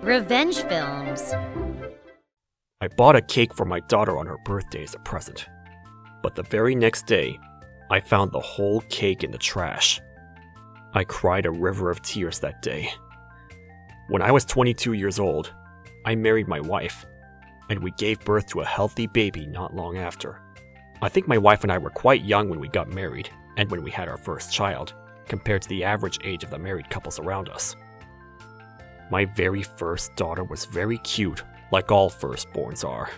Revenge films. I bought a cake for my daughter on her birthday as a present. But the very next day, I found the whole cake in the trash. I cried a river of tears that day. When I was 22 years old, I married my wife, and we gave birth to a healthy baby not long after. I think my wife and I were quite young when we got married, and when we had our first child, compared to the average age of the married couples around us. My very first daughter was very cute, like all firstborns are,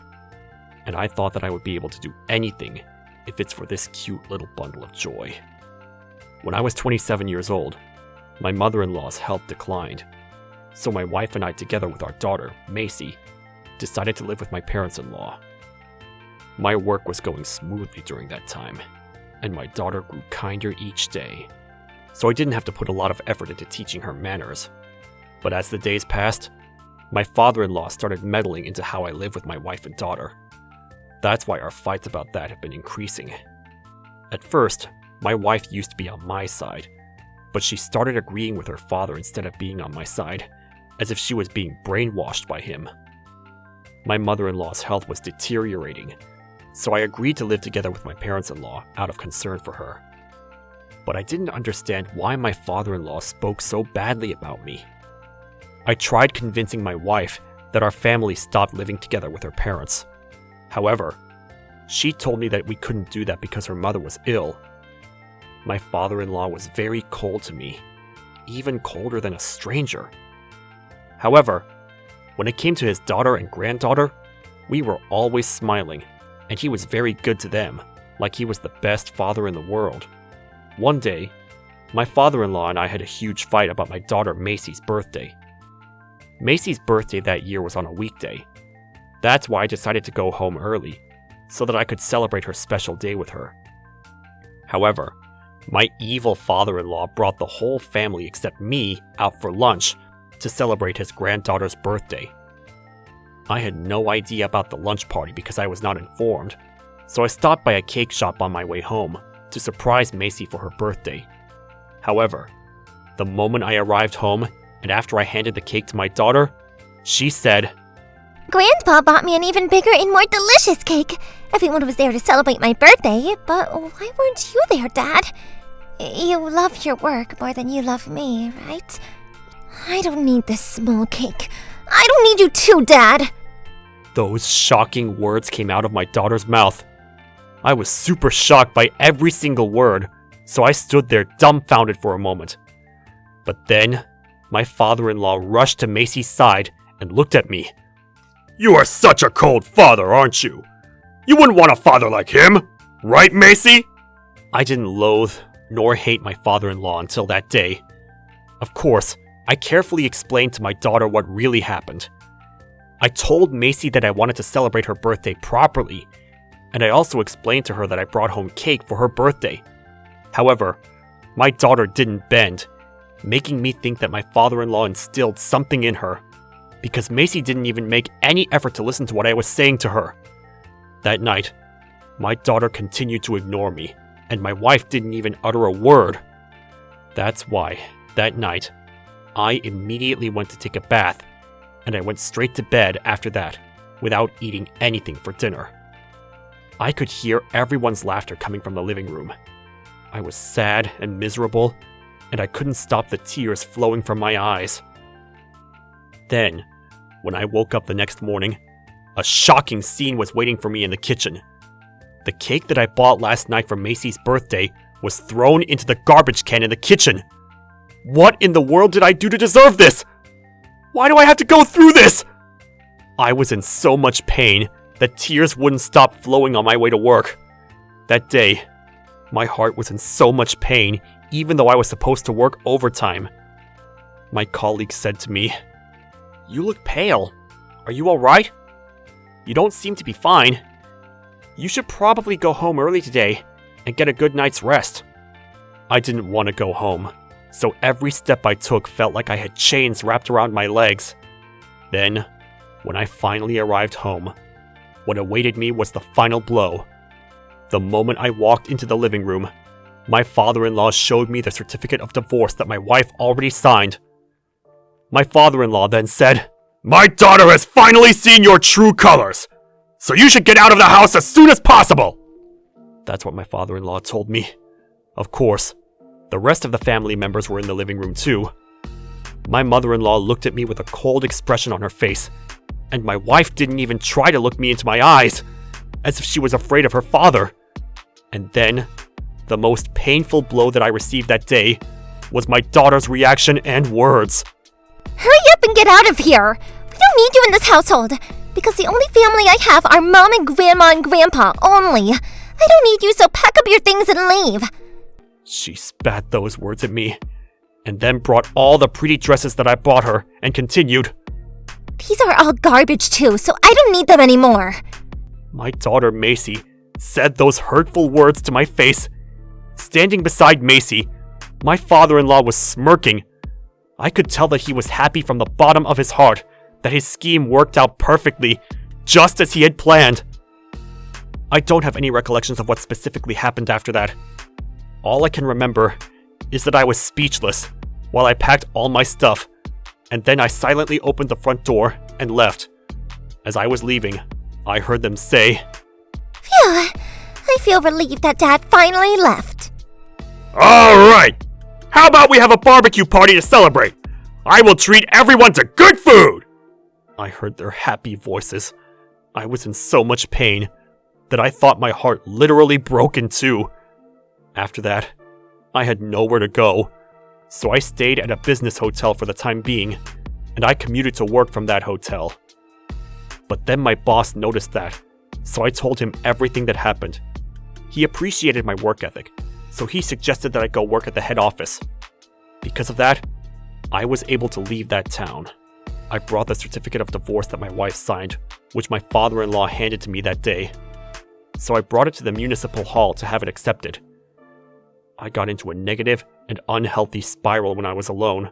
and I thought that I would be able to do anything if it's for this cute little bundle of joy. When I was 27 years old, my mother-in-law's health declined, so my wife and I, together with our daughter, Macy, decided to live with my parents-in-law. My work was going smoothly during that time, and my daughter grew kinder each day, so I didn't have to put a lot of effort into teaching her manners. But as the days passed, my father-in-law started meddling into how I live with my wife and daughter. That's why our fights about that have been increasing. At first, my wife used to be on my side, but she started agreeing with her father instead of being on my side, as if she was being brainwashed by him. My mother-in-law's health was deteriorating, so I agreed to live together with my parents-in-law out of concern for her. But I didn't understand why my father-in-law spoke so badly about me. I tried convincing my wife that our family stopped living together with her parents. However, she told me that we couldn't do that because her mother was ill. My father-in-law was very cold to me, even colder than a stranger. However, when it came to his daughter and granddaughter, we were always smiling, and he was very good to them, like he was the best father in the world. One day, my father-in-law and I had a huge fight about my daughter Macy's birthday. Macy's birthday that year was on a weekday. That's why I decided to go home early, so that I could celebrate her special day with her. However, my evil father-in-law brought the whole family except me out for lunch to celebrate his granddaughter's birthday. I had no idea about the lunch party because I was not informed, so I stopped by a cake shop on my way home to surprise Macy for her birthday. However, the moment I arrived home and after I handed the cake to my daughter, she said, "Grandpa bought me an even bigger and more delicious cake. Everyone was there to celebrate my birthday, but why weren't you there, Dad? You love your work more than you love me, right? I don't need this small cake. I don't need you too, Dad." Those shocking words came out of my daughter's mouth. I was super shocked by every single word, so I stood there dumbfounded for a moment. But then, my father-in-law rushed to Macy's side and looked at me. "You are such a cold father, aren't you? You wouldn't want a father like him, right, Macy?" I didn't loathe nor hate my father-in-law until that day. Of course, I carefully explained to my daughter what really happened. I told Macy that I wanted to celebrate her birthday properly, and I also explained to her that I brought home cake for her birthday. However, my daughter didn't bend, making me think that my father-in-law instilled something in her, because Macy didn't even make any effort to listen to what I was saying to her. That night, my daughter continued to ignore me, and my wife didn't even utter a word. That's why, that night, I immediately went to take a bath, and I went straight to bed after that, without eating anything for dinner. I could hear everyone's laughter coming from the living room. I was sad and miserable, and I couldn't stop the tears flowing from my eyes. Then, when I woke up the next morning, a shocking scene was waiting for me in the kitchen. The cake that I bought last night for Macy's birthday was thrown into the garbage can in the kitchen. What in the world did I do to deserve this? Why do I have to go through this? I was in so much pain that tears wouldn't stop flowing on my way to work. That day, my heart was in so much pain, even though I was supposed to work overtime. My colleague said to me, "You look pale. Are you alright? You don't seem to be fine. You should probably go home early today and get a good night's rest." I didn't want to go home, so every step I took felt like I had chains wrapped around my legs. Then, when I finally arrived home, what awaited me was the final blow. The moment I walked into the living room, my father-in-law showed me the certificate of divorce that my wife already signed. My father-in-law then said, "My daughter has finally seen your true colors, so you should get out of the house as soon as possible." That's what my father-in-law told me. Of course, the rest of the family members were in the living room too. My mother-in-law looked at me with a cold expression on her face, and my wife didn't even try to look me into my eyes, as if she was afraid of her father. And then, the most painful blow that I received that day was my daughter's reaction and words. Hurry up and get out of here! We don't need you in this household, because the only family I have are Mom and Grandma and Grandpa only. I don't need you, so pack up your things and leave. She spat those words at me, and then brought all the pretty dresses that I bought her, and continued, These are all garbage too, so I don't need them anymore. My daughter Macy said those hurtful words to my face. Standing beside Macy, my father-in-law was smirking. I could tell that he was happy from the bottom of his heart, that his scheme worked out perfectly, just as he had planned. I don't have any recollections of what specifically happened after that. All I can remember is that I was speechless while I packed all my stuff, and then I silently opened the front door and left. As I was leaving, I heard them say, Phew, I feel relieved that Dad finally left. "Alright! How about we have a barbecue party to celebrate? I will treat everyone to good food!" I heard their happy voices. I was in so much pain that I thought my heart literally broke in two. After that, I had nowhere to go, so I stayed at a business hotel for the time being, and I commuted to work from that hotel. But then my boss noticed that, so I told him everything that happened. He appreciated my work ethic, so he suggested that I go work at the head office. Because of that, I was able to leave that town. I brought the certificate of divorce that my wife signed, which my father-in-law handed to me that day. So I brought it to the municipal hall to have it accepted. I got into a negative and unhealthy spiral when I was alone,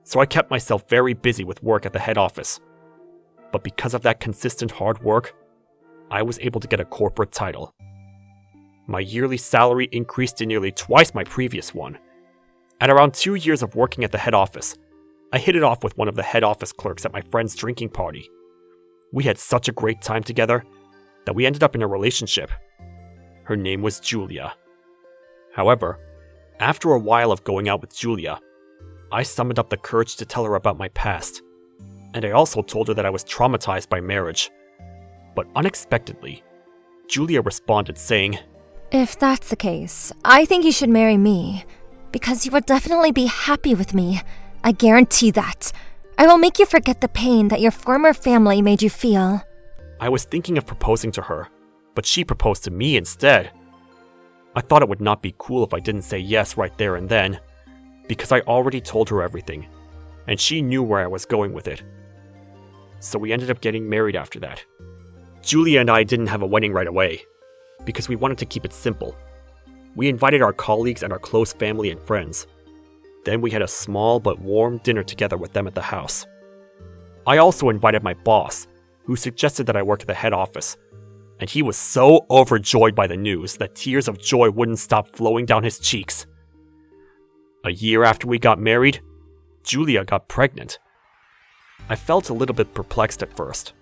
so I kept myself very busy with work at the head office. But because of that consistent hard work, I was able to get a corporate title. My yearly salary increased to nearly twice my previous one. At around 2 years of working at the head office, I hit it off with one of the head office clerks at my friend's drinking party. We had such a great time together that we ended up in a relationship. Her name was Julia. However, after a while of going out with Julia, I summoned up the courage to tell her about my past, and I also told her that I was traumatized by marriage. But unexpectedly, Julia responded saying, If that's the case, I think you should marry me, because you will definitely be happy with me. I guarantee that. I will make you forget the pain that your former family made you feel. I was thinking of proposing to her, but she proposed to me instead. I thought it would not be cool if I didn't say yes right there and then, because I already told her everything, and she knew where I was going with it. So we ended up getting married after that. Julia and I didn't have a wedding right away, because we wanted to keep it simple. We invited our colleagues and our close family and friends. Then we had a small but warm dinner together with them at the house. I also invited my boss, who suggested that I work at the head office, and he was so overjoyed by the news that tears of joy wouldn't stop flowing down his cheeks. A year after we got married, Julia got pregnant. I felt a little bit perplexed at first,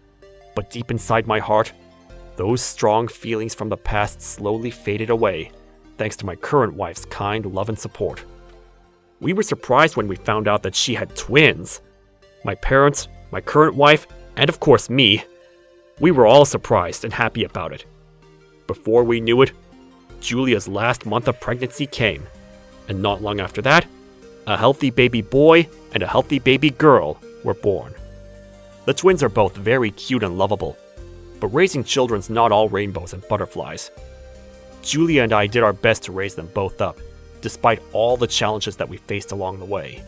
but deep inside my heart, those strong feelings from the past slowly faded away, thanks to my current wife's kind love and support. We were surprised when we found out that she had twins. My parents, my current wife, and of course me. We were all surprised and happy about it. Before we knew it, Julia's last month of pregnancy came, and not long after that, a healthy baby boy and a healthy baby girl were born. The twins are both very cute and lovable, but raising children's not all rainbows and butterflies. Julia and I did our best to raise them both up, despite all the challenges that we faced along the way.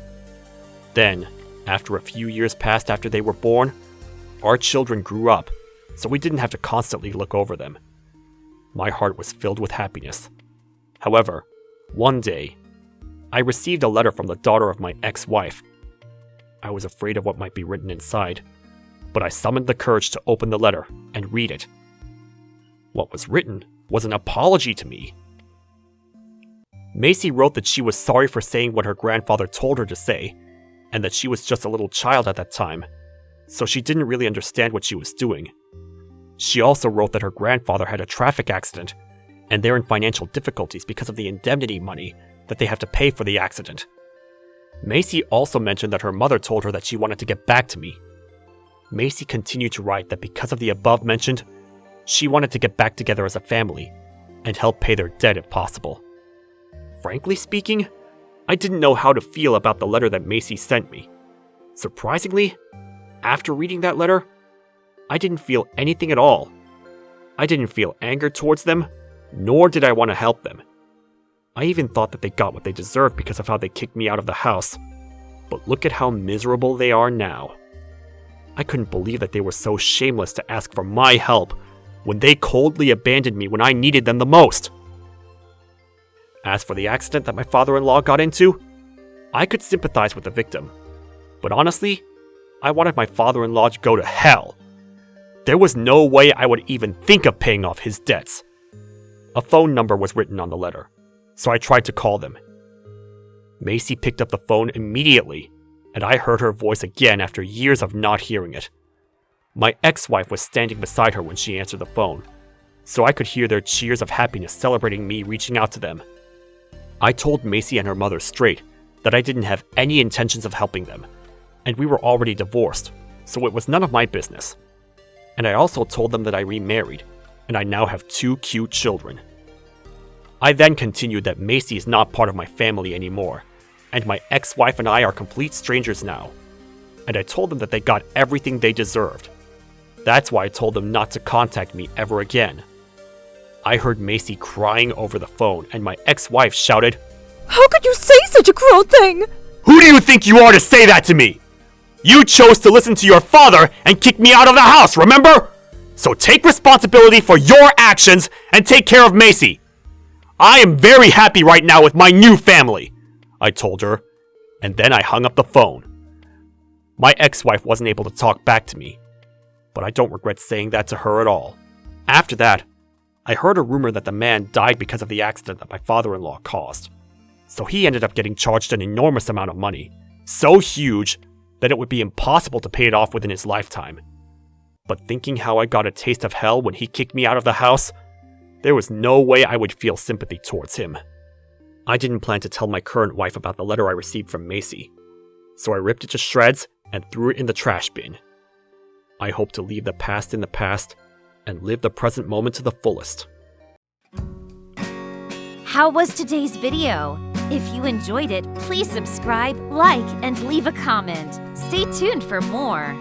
Then, after a few years passed after they were born, our children grew up, so we didn't have to constantly look over them. My heart was filled with happiness. However, one day, I received a letter from the daughter of my ex-wife. I was afraid of what might be written inside, but I summoned the courage to open the letter and read it. What was written was an apology to me. Macy wrote that she was sorry for saying what her grandfather told her to say, and that she was just a little child at that time, so she didn't really understand what she was doing. She also wrote that her grandfather had a traffic accident, and they're in financial difficulties because of the indemnity money that they have to pay for the accident. Macy also mentioned that her mother told her that she wanted to get back to me. Macy continued to write that because of the above mentioned, she wanted to get back together as a family and help pay their debt if possible. Frankly speaking, I didn't know how to feel about the letter that Macy sent me. Surprisingly, after reading that letter, I didn't feel anything at all. I didn't feel anger towards them, nor did I want to help them. I even thought that they got what they deserved because of how they kicked me out of the house. But look at how miserable they are now. I couldn't believe that they were so shameless to ask for my help when they coldly abandoned me when I needed them the most. As for the accident that my father-in-law got into, I could sympathize with the victim. But honestly, I wanted my father-in-law to go to hell. There was no way I would even think of paying off his debts. A phone number was written on the letter, so I tried to call them. Macy picked up the phone immediately, and I heard her voice again after years of not hearing it. My ex-wife was standing beside her when she answered the phone, so I could hear their cheers of happiness celebrating me reaching out to them. I told Macy and her mother straight that I didn't have any intentions of helping them, and we were already divorced, so it was none of my business. And I also told them that I remarried, and I now have 2 cute children. I then continued that Macy is not part of my family anymore, and my ex-wife and I are complete strangers now. And I told them that they got everything they deserved. That's why I told them not to contact me ever again. I heard Macy crying over the phone, and my ex-wife shouted, How could you say such a cruel thing? "Who do you think you are to say that to me? You chose to listen to your father and kick me out of the house, remember? So take responsibility for your actions and take care of Macy. I am very happy right now with my new family," I told her, and then I hung up the phone. My ex-wife wasn't able to talk back to me, but I don't regret saying that to her at all. After that, I heard a rumor that the man died because of the accident that my father-in-law caused. So he ended up getting charged an enormous amount of money, so huge that it would be impossible to pay it off within his lifetime. But thinking how I got a taste of hell when he kicked me out of the house, there was no way I would feel sympathy towards him. I didn't plan to tell my current wife about the letter I received from Macy, so I ripped it to shreds and threw it in the trash bin. I hope to leave the past in the past and live the present moment to the fullest. How was today's video? If you enjoyed it, please subscribe, like, and leave a comment. Stay tuned for more.